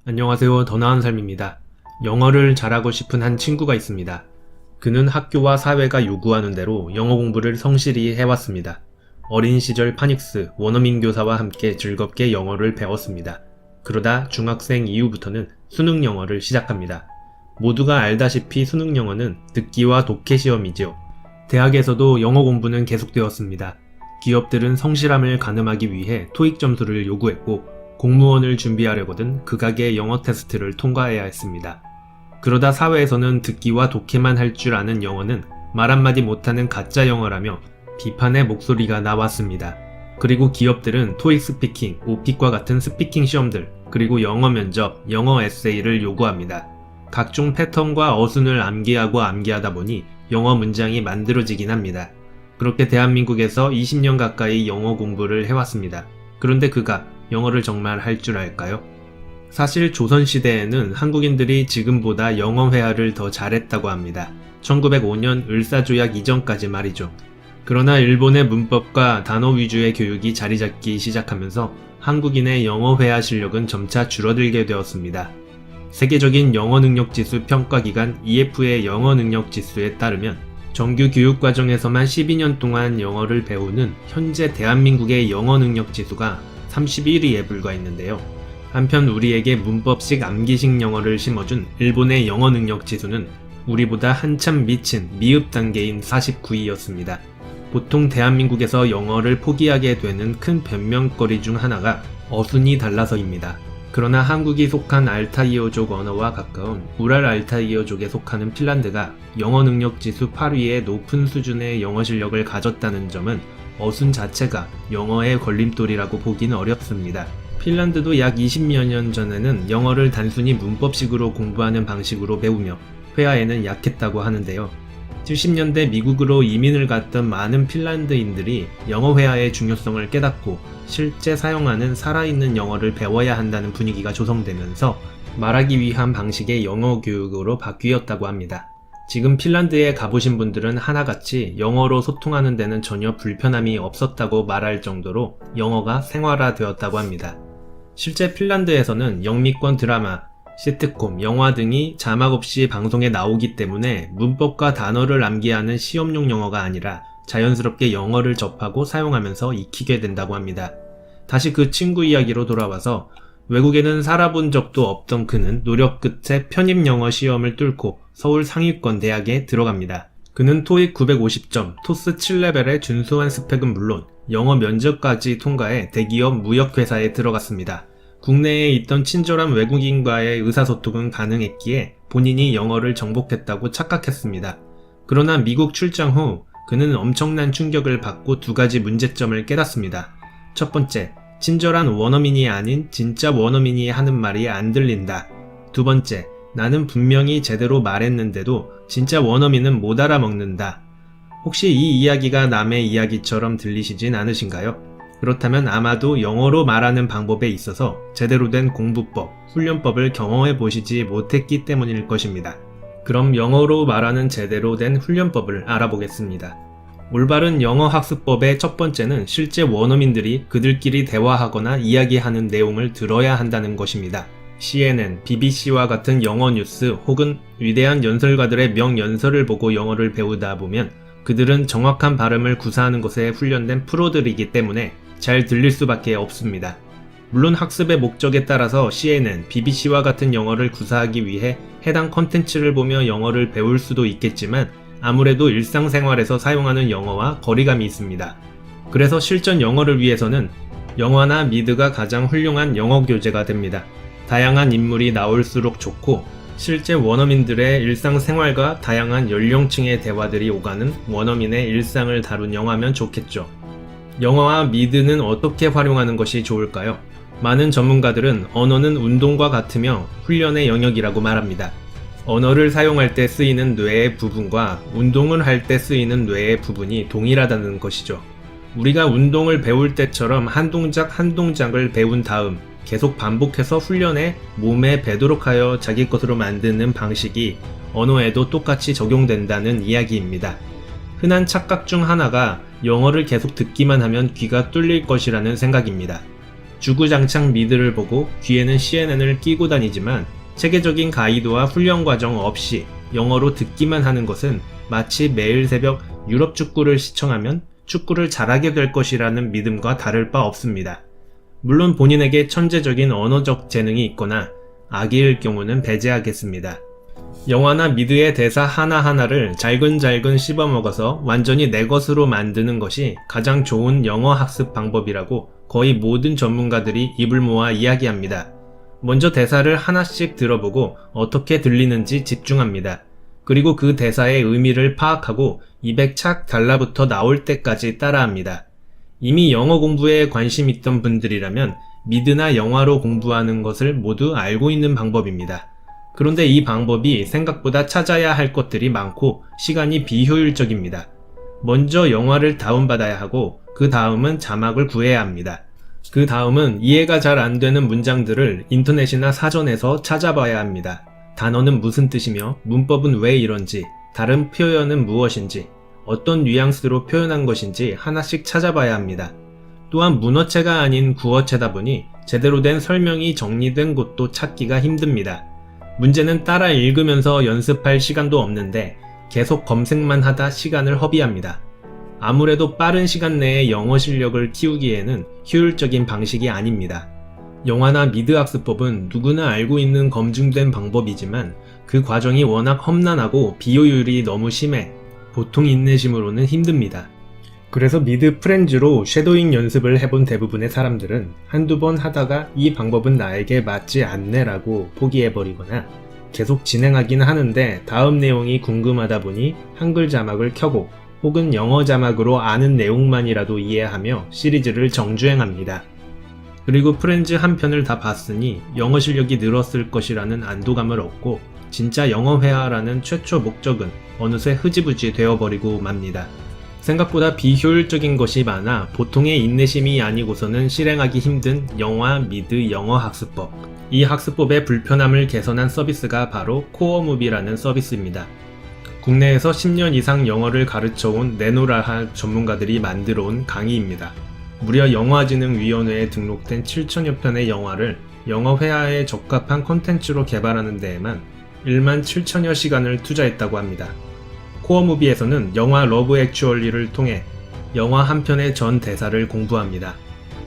안녕하세요. 더 나은 삶입니다. 영어를 잘하고 싶은 한 친구가 있습니다. 그는 학교와 사회가 요구하는 대로 영어 공부를 성실히 해왔습니다. 어린 시절 파닉스, 원어민 교사와 함께 즐겁게 영어를 배웠습니다. 그러다 중학생 이후부터는 수능 영어를 시작합니다. 모두가 알다시피 수능 영어는 듣기와 독해 시험이지요. 대학에서도 영어 공부는 계속되었습니다. 기업들은 성실함을 가늠하기 위해 토익 점수를 요구했고 공무원을 준비하려거든 극악의 영어 테스트를 통과해야 했습니다. 그러다 사회에서는 듣기와 독해만 할 줄 아는 영어는 말 한마디 못하는 가짜 영어라며 비판의 목소리가 나왔습니다. 그리고 기업들은 토익 스피킹, 오픽과 같은 스피킹 시험들, 그리고 영어 면접, 영어 에세이를 요구합니다. 각종 패턴과 어순을 암기하다 보니 영어 문장이 만들어지긴 합니다. 그렇게 대한민국에서 20년 가까이 영어 공부를 해왔습니다. 그런데 그가 영어를 정말 할 줄 알까요? 사실 조선시대에는 한국인들이 지금보다 영어 회화를 더 잘했다고 합니다. 1905년 을사조약 이전까지 말이죠. 그러나 일본의 문법과 단어 위주의 교육이 자리 잡기 시작하면서 한국인의 영어 회화 실력은 점차 줄어들게 되었습니다. 세계적인 영어 능력 지수 평가기관 EF의 영어 능력 지수에 따르면 정규 교육 과정에서만 12년 동안 영어를 배우는 현재 대한민국의 영어 능력 지수가 31위에 불과했는데요. 한편 우리에게 문법식 암기식 영어를 심어준 일본의 영어 능력 지수는 우리보다 한참 미친 미흡 단계인 49위였습니다. 보통 대한민국에서 영어를 포기하게 되는 큰 변명거리 중 하나가 어순이 달라서입니다. 그러나 한국이 속한 알타이어족 언어와 가까운 우랄 알타이어족에 속하는 핀란드가 영어 능력 지수 8위의 높은 수준의 영어 실력을 가졌다는 점은 어순 자체가 영어의 걸림돌이라고 보기는 어렵습니다. 핀란드도 약 20여 년 전에는 영어를 단순히 문법식으로 공부하는 방식으로 배우며 회화에는 약했다고 하는데요. 70년대 미국으로 이민을 갔던 많은 핀란드인들이 영어 회화의 중요성을 깨닫고 실제 사용하는 살아있는 영어를 배워야 한다는 분위기가 조성되면서 말하기 위한 방식의 영어 교육으로 바뀌었다고 합니다. 지금 핀란드에 가보신 분들은 하나같이 영어로 소통하는 데는 전혀 불편함이 없었다고 말할 정도로 영어가 생활화되었다고 합니다. 실제 핀란드에서는 영미권 드라마, 시트콤, 영화 등이 자막 없이 방송에 나오기 때문에 문법과 단어를 암기하는 시험용 영어가 아니라 자연스럽게 영어를 접하고 사용하면서 익히게 된다고 합니다. 다시 그 친구 이야기로 돌아와서 외국에는 살아본 적도 없던 그는 노력 끝에 편입영어 시험을 뚫고 서울 상위권 대학에 들어갑니다. 그는 토익 950점, 토스 7레벨의 준수한 스펙은 물론 영어 면접까지 통과해 대기업 무역회사에 들어갔습니다. 국내에 있던 친절한 외국인과의 의사소통은 가능했기에 본인이 영어를 정복했다고 착각했습니다. 그러나 미국 출장 후 그는 엄청난 충격을 받고 두 가지 문제점을 깨닫습니다. 첫 번째, 친절한 원어민이 아닌 진짜 원어민이 하는 말이 안 들린다. 두 번째, 나는 분명히 제대로 말했는데도 진짜 원어민은 못 알아먹는다. 혹시 이 이야기가 남의 이야기처럼 들리시진 않으신가요? 그렇다면 아마도 영어로 말하는 방법에 있어서 제대로 된 공부법, 훈련법을 경험해 보시지 못했기 때문일 것입니다. 그럼 영어로 말하는 제대로 된 훈련법을 알아보겠습니다. 올바른 영어 학습법의 첫 번째는 실제 원어민들이 그들끼리 대화하거나 이야기하는 내용을 들어야 한다는 것입니다. CNN, BBC와 같은 영어 뉴스 혹은 위대한 연설가들의 명연설을 보고 영어를 배우다 보면 그들은 정확한 발음을 구사하는 것에 훈련된 프로들이기 때문에 잘 들릴 수밖에 없습니다. 물론 학습의 목적에 따라서 CNN, BBC와 같은 영어를 구사하기 위해 해당 컨텐츠를 보며 영어를 배울 수도 있겠지만 아무래도 일상생활에서 사용하는 영어와 거리감이 있습니다. 그래서 실전 영어를 위해서는 영화나 미드가 가장 훌륭한 영어 교재가 됩니다. 다양한 인물이 나올수록 좋고 실제 원어민들의 일상생활과 다양한 연령층의 대화들이 오가는 원어민의 일상을 다룬 영화면 좋겠죠. 영어와 미드는 어떻게 활용하는 것이 좋을까요? 많은 전문가들은 언어는 운동과 같으며 훈련의 영역이라고 말합니다. 언어를 사용할 때 쓰이는 뇌의 부분과 운동을 할 때 쓰이는 뇌의 부분이 동일하다는 것이죠. 우리가 운동을 배울 때처럼 한 동작 한 동작을 배운 다음 계속 반복해서 훈련해 몸에 배도록 하여 자기 것으로 만드는 방식이 언어에도 똑같이 적용된다는 이야기입니다. 흔한 착각 중 하나가 영어를 계속 듣기만 하면 귀가 뚫릴 것이라는 생각입니다. 주구장창 미드를 보고 귀에는 CNN을 끼고 다니지만 체계적인 가이드와 훈련 과정 없이 영어로 듣기만 하는 것은 마치 매일 새벽 유럽 축구를 시청하면 축구를 잘하게 될 것이라는 믿음과 다를 바 없습니다. 물론 본인에게 천재적인 언어적 재능이 있거나 아기일 경우는 배제하겠습니다. 영화나 미드의 대사 하나하나를 잘근잘근 씹어먹어서 완전히 내 것으로 만드는 것이 가장 좋은 영어 학습 방법이라고 거의 모든 전문가들이 입을 모아 이야기합니다. 먼저 대사를 하나씩 들어보고 어떻게 들리는지 집중합니다. 그리고 그 대사의 의미를 파악하고 입에 착 달라붙어 나올 때까지 따라합니다. 이미 영어 공부에 관심 있던 분들이라면 미드나 영화로 공부하는 것을 모두 알고 있는 방법입니다. 그런데 이 방법이 생각보다 찾아야 할 것들이 많고 시간이 비효율적입니다. 먼저 영화를 다운받아야 하고 그 다음은 자막을 구해야 합니다. 그 다음은 이해가 잘 안 되는 문장들을 인터넷이나 사전에서 찾아봐야 합니다. 단어는 무슨 뜻이며 문법은 왜 이런지, 다른 표현은 무엇인지, 어떤 뉘앙스로 표현한 것인지 하나씩 찾아봐야 합니다. 또한 문어체가 아닌 구어체다 보니 제대로 된 설명이 정리된 곳도 찾기가 힘듭니다. 문제는 따라 읽으면서 연습할 시간도 없는데 계속 검색만 하다 시간을 허비합니다. 아무래도 빠른 시간 내에 영어 실력을 키우기에는 효율적인 방식이 아닙니다. 영화나 미드 학습법은 누구나 알고 있는 검증된 방법이지만 그 과정이 워낙 험난하고 비효율이 너무 심해 보통 인내심으로는 힘듭니다. 그래서 미드 프렌즈로 쉐도잉 연습을 해본 대부분의 사람들은 한두 번 하다가 이 방법은 나에게 맞지 않네 라고 포기해버리거나 계속 진행하긴 하는데 다음 내용이 궁금하다 보니 한글 자막을 켜고 혹은 영어 자막으로 아는 내용만이라도 이해하며 시리즈를 정주행합니다. 그리고 프렌즈 한 편을 다 봤으니 영어 실력이 늘었을 것이라는 안도감을 얻고 진짜 영어 회화라는 최초 목적은 어느새 흐지부지 되어버리고 맙니다. 생각보다 비효율적인 것이 많아 보통의 인내심이 아니고서는 실행하기 힘든 영화, 미드, 영어 학습법. 이 학습법의 불편함을 개선한 서비스가 바로 코어무비라는 서비스입니다. 국내에서 10년 이상 영어를 가르쳐온 네노라하 전문가들이 만들어온 강의입니다. 무려 영화진흥위원회에 등록된 7천여 편의 영화를 영어 회화에 적합한 콘텐츠로 개발하는 데에만 1만 7천여 시간을 투자했다고 합니다. 코어무비에서는 영화 러브 액츄얼리를 통해 영화 한 편의 전 대사를 공부합니다.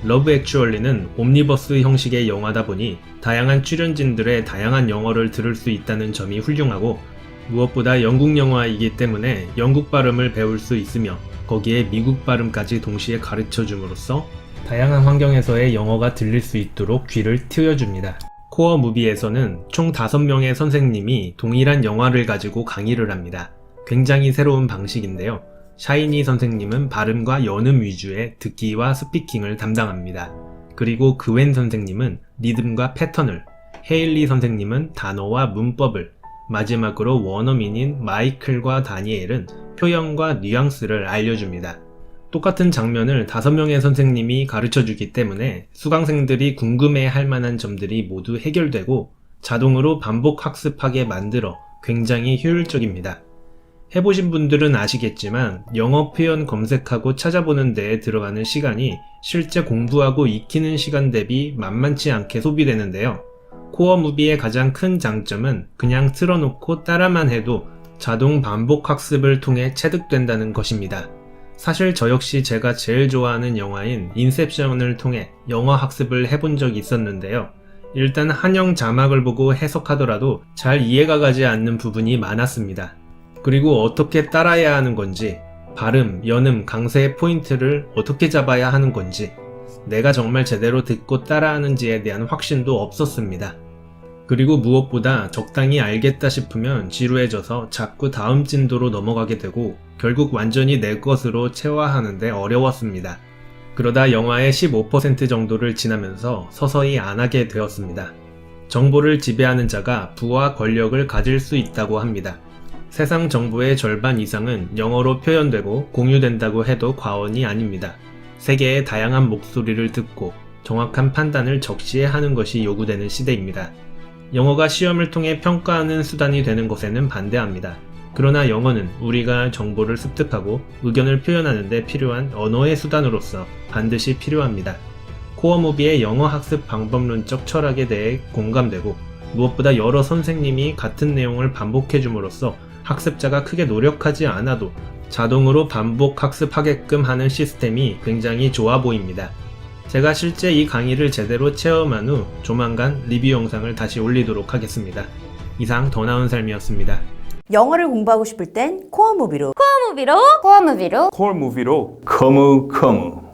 러브 액츄얼리는 옴니버스 형식의 영화다 보니 다양한 출연진들의 다양한 영어를 들을 수 있다는 점이 훌륭하고 무엇보다 영국 영화이기 때문에 영국 발음을 배울 수 있으며 거기에 미국 발음까지 동시에 가르쳐줌으로써 다양한 환경에서의 영어가 들릴 수 있도록 귀를 트여줍니다. 코어무비에서는 총 5명의 선생님이 동일한 영화를 가지고 강의를 합니다. 굉장히 새로운 방식인데요. 샤이니 선생님은 발음과 연음 위주의 듣기와 스피킹을 담당합니다. 그리고 그웬 선생님은 리듬과 패턴을, 헤일리 선생님은 단어와 문법을, 마지막으로 원어민인 마이클과 다니엘은 표현과 뉘앙스를 알려줍니다. 똑같은 장면을 5명의 선생님이 가르쳐주기 때문에 수강생들이 궁금해할 만한 점들이 모두 해결되고 자동으로 반복 학습하게 만들어 굉장히 효율적입니다. 해보신 분들은 아시겠지만 영어 표현 검색하고 찾아보는 데에 들어가는 시간이 실제 공부하고 익히는 시간 대비 만만치 않게 소비되는데요. 코어무비의 가장 큰 장점은 그냥 틀어놓고 따라만 해도 자동 반복 학습을 통해 체득된다는 것입니다. 사실 저 역시 제가 제일 좋아하는 영화인 인셉션을 통해 영어 학습을 해본 적이 있었는데요. 일단 한영 자막을 보고 해석하더라도 잘 이해가 가지 않는 부분이 많았습니다. 그리고 어떻게 따라야 하는 건지, 발음, 연음, 강세의 포인트를 어떻게 잡아야 하는 건지, 내가 정말 제대로 듣고 따라하는지에 대한 확신도 없었습니다. 그리고 무엇보다 적당히 알겠다 싶으면 지루해져서 자꾸 다음 진도로 넘어가게 되고 결국 완전히 내 것으로 체화하는데 어려웠습니다. 그러다 영화의 15% 정도를 지나면서 서서히 안 하게 되었습니다. 정보를 지배하는 자가 부와 권력을 가질 수 있다고 합니다. 세상 정보의 절반 이상은 영어로 표현되고 공유된다고 해도 과언이 아닙니다. 세계의 다양한 목소리를 듣고 정확한 판단을 적시해 하는 것이 요구되는 시대입니다. 영어가 시험을 통해 평가하는 수단이 되는 것에는 반대합니다. 그러나 영어는 우리가 정보를 습득하고 의견을 표현하는 데 필요한 언어의 수단으로서 반드시 필요합니다. 코어무비의 영어 학습 방법론적 철학에 대해 공감되고, 무엇보다 여러 선생님이 같은 내용을 반복해 줌으로써 학습자가 크게 노력하지 않아도 자동으로 반복 학습하게끔 하는 시스템이 굉장히 좋아 보입니다. 제가 실제 이 강의를 제대로 체험한 후 조만간 리뷰 영상을 다시 올리도록 하겠습니다. 이상 더 나은 삶이었습니다. 영어를 공부하고 싶을 땐 코어무비로 코어무비로 콜 무비로 커무 커무